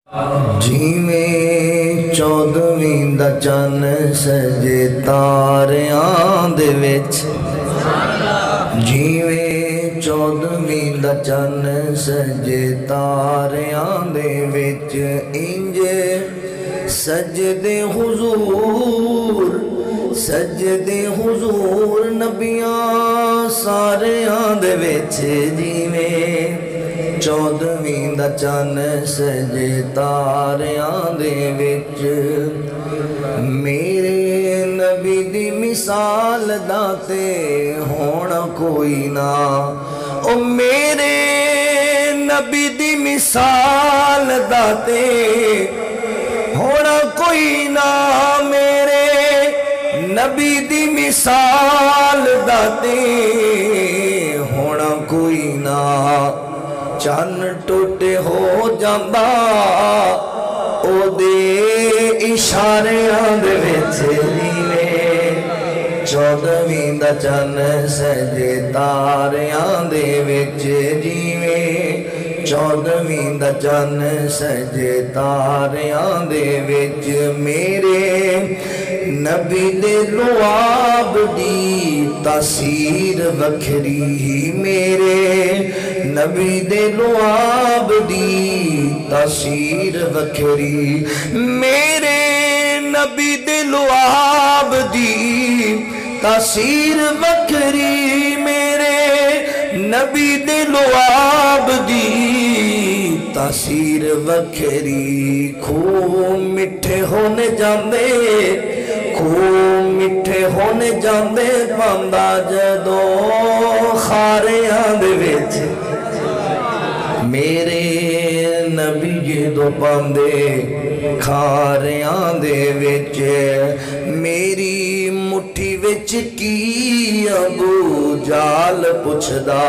ਜਿਵੇਂ 14ਵੀਂ ਦਾ ਚੰਨ ਸਜੇ ਤਾਰਿਆਂ ਦੇ ਵਿੱਚ, ਜਿਵੇਂ 14ਵੀਂ ਦਾ ਚੰਨ ਸਜੇ ਤਾਰਿਆਂ ਦੇ ਵਿੱਚ, ਇੰਜ ਸਜਦੇ ਹੁਜ਼ੂਰ, ਸਜਦੇ ਹੁਜ਼ੂਰ ਨਬੀਆਂ ਸਾਰਿਆਂ ਦੇ ਵਿੱਚ। ਜਿਵੇਂ 14ਵੀਂ ਦਾ ਚੰਨ ਸਜੇ ਤਾਰਿਆਂ ਦੇ ਵਿੱਚ, ਮੇਰੇ ਨਬੀ ਦੀ ਮਿਸਾਲ ਦਾ ਤੇ ਹੋਣਾ ਕੋਈ ਨਾ। ਉਹ ਮੇਰੇ ਨਬੀ ਦੀ ਮਿਸਾਲ ਦਾ ਤੇ ہونا کوئی نہ، میرے نبی دی مثال داتے ہونا کوئی نہ۔ چن ٹوٹے ہو جاندہ او دے اشارے آندے ویچے دیوے، 14ویں دا چن سجے تارے آندے ویچے جیوے، 14ویں دا چن سجے تاریاں دے وچ، میرے نبی دے لعاب دی تاثیر وکھری، میرے نبی دے لعاب دی تاثیر وکھری، میرے نبی دے لعاب دی تاثیر وکھری، میرے نبی دے لعاب دی تاثیر وکھری۔ خوب میٹھے ہونے جاندے، خوب میٹھے ہونے جاندے، پاندا جدو خاریاں دے وچ، میرے نبی جدو پاندے کھاریاں دے وچ، میری مٹھی وچ کی ابو جال پچھدا،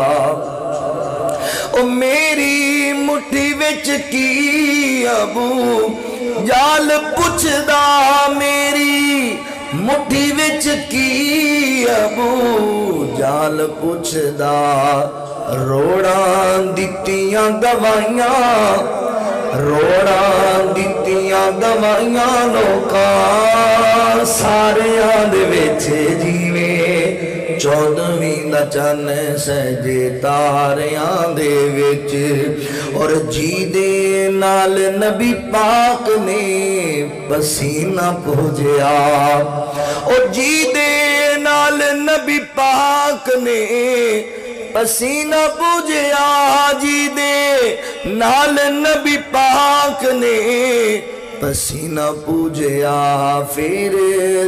او میری مٹھی وچ کی ابو جال پچھدا، میری مٹھی وچ کی ابو جال پچھدا، روڑاں دتیاں دوائیاں، روڑاں دتیاں دوائیاں لوکاں ساریاں دے وچ، جیویں 14ویں دا چن سجے تاریاں دے وچ، اور جی دے نال نبی پاک نے پسینہ پوجیا، اور جی دے نال نبی پاک نے پسینہ پوجیا، جی دے نال نبی پاک نے پسینہ پوجیا، پھر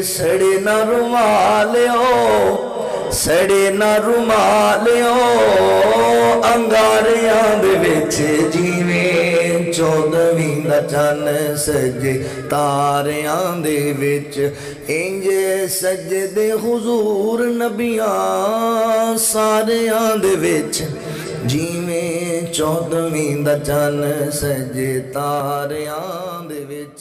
سڑے نہ رومالیو، سڑے نہ رومالیو انگاریاں دے وچ، جیویں 14ویں دا چن سجے تاریاں دے وچ، انج سجدے حضور نبیاں ساریاں دے وچ، جیویں 14ویں دا چن سجے تاریاں دے وچ۔